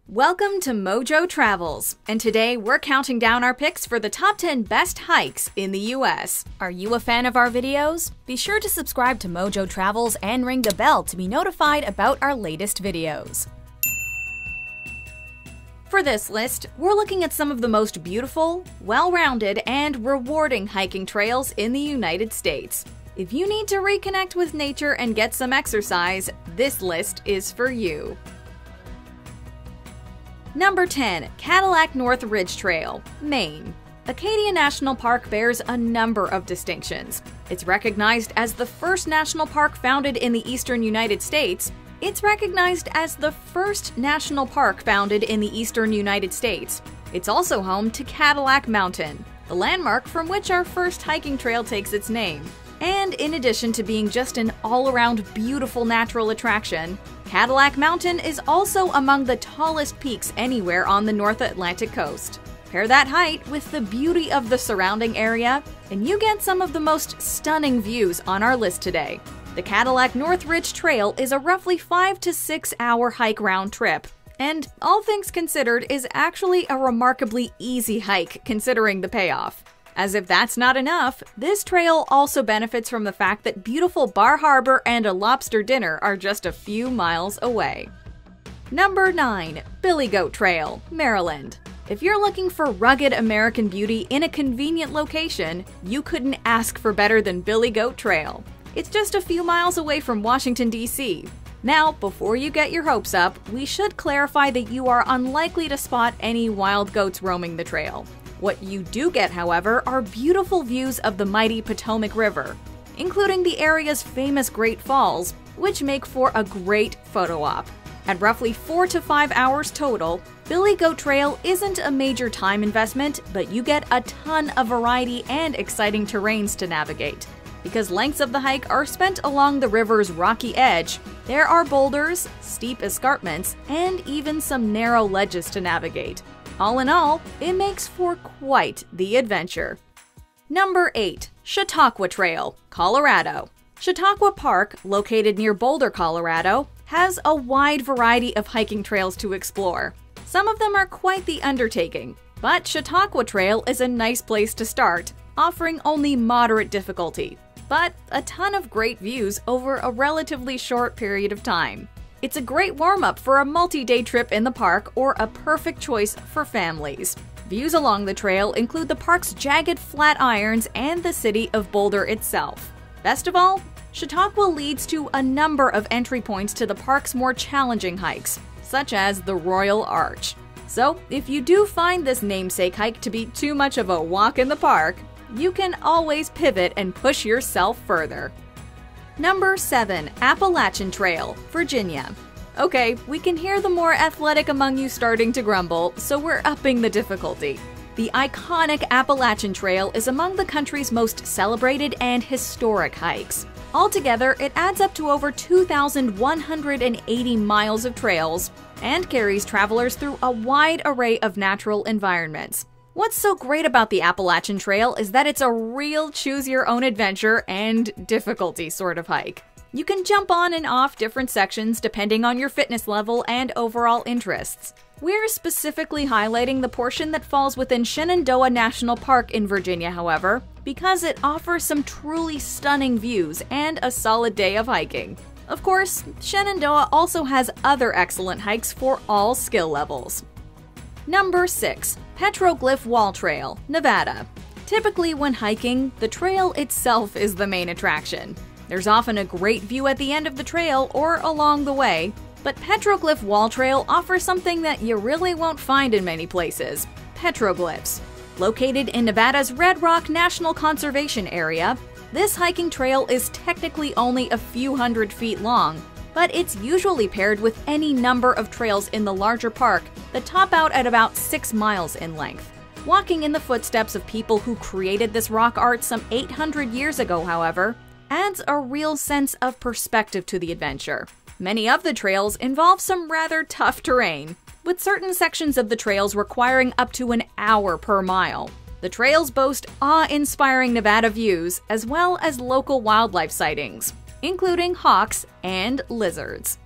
Welcome to MojoTravels, and today we're counting down our picks for the top 10 best hikes in the US. Are you a fan of our videos? Be sure to subscribe to MojoTravels and ring the bell to be notified about our latest videos. For this list, we're looking at some of the most beautiful, well-rounded, and rewarding hiking trails in the United States. If you need to reconnect with nature and get some exercise, this list is for you. Number 10. Cadillac North Ridge Trail, Maine. Acadia National Park bears a number of distinctions. It's recognized as the first national park founded in the eastern United States. It's recognized as the first national park founded in the eastern United States. It's also home to Cadillac Mountain, the landmark from which our first hiking trail takes its name. And in addition to being just an all-around beautiful natural attraction, Cadillac Mountain is also among the tallest peaks anywhere on the North Atlantic coast. Pair that height with the beauty of the surrounding area, and you get some of the most stunning views on our list today. The Cadillac North Ridge Trail is a roughly 5 to 6 hour hike round trip, and all things considered is actually a remarkably easy hike considering the payoff. As if that's not enough, this trail also benefits from the fact that beautiful Bar Harbor and a lobster dinner are just a few miles away. Number 9. Billy Goat Trail, Maryland. If you're looking for rugged American beauty in a convenient location, you couldn't ask for better than Billy Goat Trail. It's just a few miles away from Washington, D.C. Now, before you get your hopes up, we should clarify that you are unlikely to spot any wild goats roaming the trail. What you do get, however, are beautiful views of the mighty Potomac River, including the area's famous Great Falls, which make for a great photo op. At roughly 4 to 5 hours total, Billy Goat Trail isn't a major time investment, but you get a ton of variety and exciting terrains to navigate. Because lengths of the hike are spent along the river's rocky edge, there are boulders, steep escarpments, and even some narrow ledges to navigate. All in all, it makes for quite the adventure. Number 8. Chautauqua Trail, Colorado. Chautauqua Park, located near Boulder, Colorado, has a wide variety of hiking trails to explore. Some of them are quite the undertaking, but Chautauqua Trail is a nice place to start, offering only moderate difficulty, but a ton of great views over a relatively short period of time. It's a great warm-up for a multi-day trip in the park or a perfect choice for families. Views along the trail include the park's jagged flat irons and the city of Boulder itself. Best of all, Chautauqua leads to a number of entry points to the park's more challenging hikes, such as the Royal Arch. So, if you do find this namesake hike to be too much of a walk in the park, you can always pivot and push yourself further. Number 7. Appalachian Trail, Virginia. Okay, we can hear the more athletic among you starting to grumble, so we're upping the difficulty. The iconic Appalachian Trail is among the country's most celebrated and historic hikes. Altogether, it adds up to over 2,180 miles of trails and carries travelers through a wide array of natural environments. What's so great about the Appalachian Trail is that it's a real choose-your-own-adventure and difficulty sort of hike. You can jump on and off different sections depending on your fitness level and overall interests. We're specifically highlighting the portion that falls within Shenandoah National Park in Virginia, however, because it offers some truly stunning views and a solid day of hiking. Of course, Shenandoah also has other excellent hikes for all skill levels. Number 6. Petroglyph Wall Trail, Nevada. Typically when hiking, the trail itself is the main attraction. There's often a great view at the end of the trail or along the way, but Petroglyph Wall Trail offers something that you really won't find in many places: petroglyphs. Located in Nevada's Red Rock National Conservation Area, this hiking trail is technically only a few hundred feet long, but it's usually paired with any number of trails in the larger park that top out at about 6 miles in length. Walking in the footsteps of people who created this rock art some 800 years ago, however, adds a real sense of perspective to the adventure. Many of the trails involve some rather tough terrain, with certain sections of the trails requiring up to an hour per mile. The trails boast awe-inspiring Nevada views as well as local wildlife sightings, including hawks and lizards.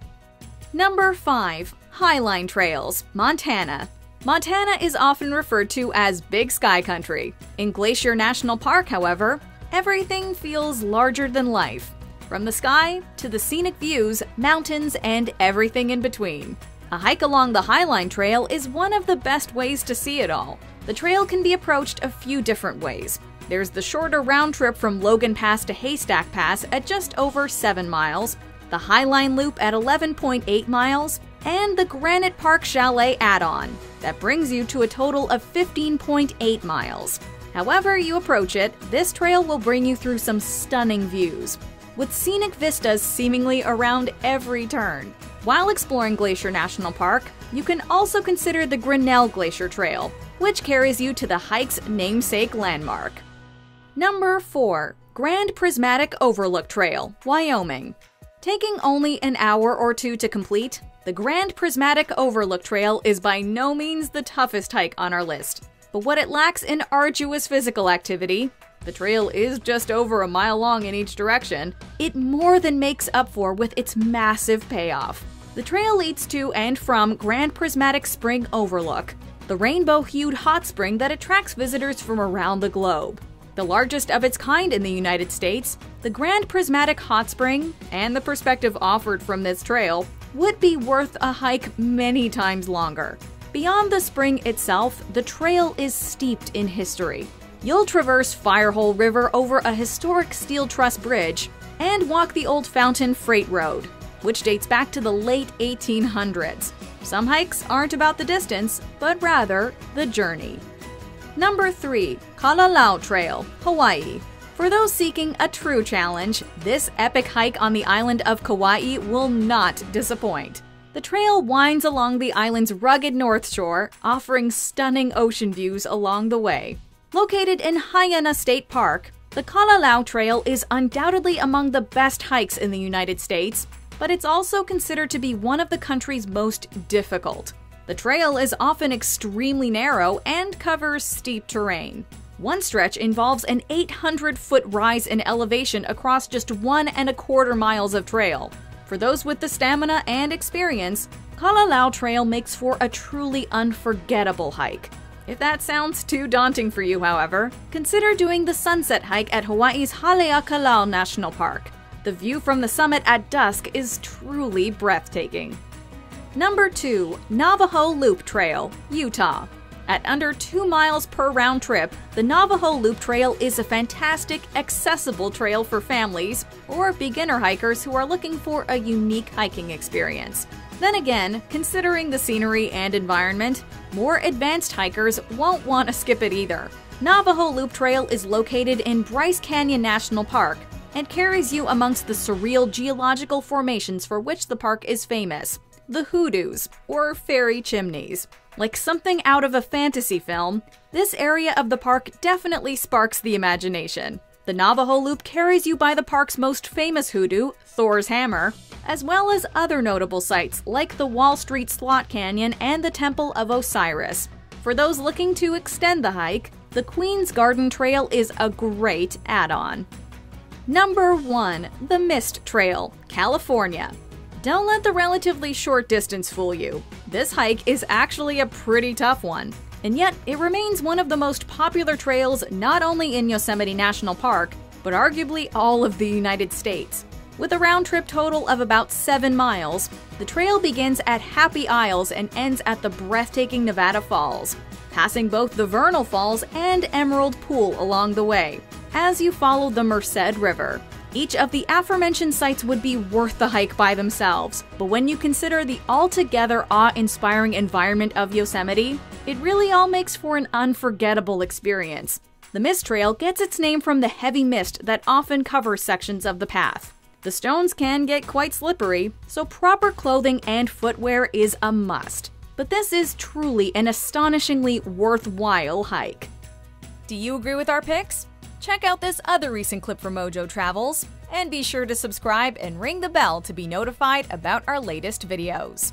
Number 5. Highline Trails, Montana. Montana is often referred to as Big Sky Country. In Glacier National Park, however, everything feels larger than life. From the sky to the scenic views, mountains, and everything in between. A hike along the Highline Trail is one of the best ways to see it all. The trail can be approached a few different ways. There's the shorter round trip from Logan Pass to Haystack Pass at just over 7 miles, the Highline Loop at 11.8 miles, and the Granite Park Chalet add-on that brings you to a total of 15.8 miles. However you approach it, this trail will bring you through some stunning views, with scenic vistas seemingly around every turn. While exploring Glacier National Park, you can also consider the Grinnell Glacier Trail, which carries you to the hike's namesake landmark. Number 4. Grand Prismatic Overlook Trail, Wyoming. Taking only an hour or two to complete, the Grand Prismatic Overlook Trail is by no means the toughest hike on our list. But what it lacks in arduous physical activity, the trail is just over a mile long in each direction, it more than makes up for with its massive payoff. The trail leads to and from Grand Prismatic Spring Overlook, the rainbow-hued hot spring that attracts visitors from around the globe. The largest of its kind in the United States, the Grand Prismatic Hot Spring, and the perspective offered from this trail, would be worth a hike many times longer. Beyond the spring itself, the trail is steeped in history. You'll traverse Firehole River over a historic steel truss bridge and walk the old Fountain Freight Road, which dates back to the late 1800s. Some hikes aren't about the distance, but rather the journey. Number 3. Kalalau Trail, Hawaii. For those seeking a true challenge, this epic hike on the island of Kauai will not disappoint. The trail winds along the island's rugged north shore, offering stunning ocean views along the way. Located in Hyanna State Park, the Kalalau Trail is undoubtedly among the best hikes in the United States, but it's also considered to be one of the country's most difficult. The trail is often extremely narrow and covers steep terrain. One stretch involves an 800-foot rise in elevation across just 1.25 miles of trail. For those with the stamina and experience, Kalalau Trail makes for a truly unforgettable hike. If that sounds too daunting for you, however, consider doing the sunset hike at Hawaii's Haleakala National Park. The view from the summit at dusk is truly breathtaking. Number 2. Navajo Loop Trail, Utah. At under 2 miles per round trip, the Navajo Loop Trail is a fantastic, accessible trail for families or beginner hikers who are looking for a unique hiking experience. Then again, considering the scenery and environment, more advanced hikers won't want to skip it either. Navajo Loop Trail is located in Bryce Canyon National Park and carries you amongst the surreal geological formations for which the park is famous. The hoodoos, or fairy chimneys. Like something out of a fantasy film, this area of the park definitely sparks the imagination. The Navajo Loop carries you by the park's most famous hoodoo, Thor's Hammer, as well as other notable sites like the Wall Street Slot Canyon and the Temple of Osiris. For those looking to extend the hike, the Queen's Garden Trail is a great add-on. Number 1. The Mist Trail, California. Don't let the relatively short distance fool you. This hike is actually a pretty tough one, and yet it remains one of the most popular trails not only in Yosemite National Park, but arguably all of the United States. With a round-trip total of about 7 miles, the trail begins at Happy Isles and ends at the breathtaking Nevada Falls, passing both the Vernal Falls and Emerald Pool along the way, as you follow the Merced River. Each of the aforementioned sites would be worth the hike by themselves, but when you consider the altogether awe-inspiring environment of Yosemite, it really all makes for an unforgettable experience. The Mist Trail gets its name from the heavy mist that often covers sections of the path. The stones can get quite slippery, so proper clothing and footwear is a must. But this is truly an astonishingly worthwhile hike. Do you agree with our picks? Check out this other recent clip from MojoTravels, and be sure to subscribe and ring the bell to be notified about our latest videos.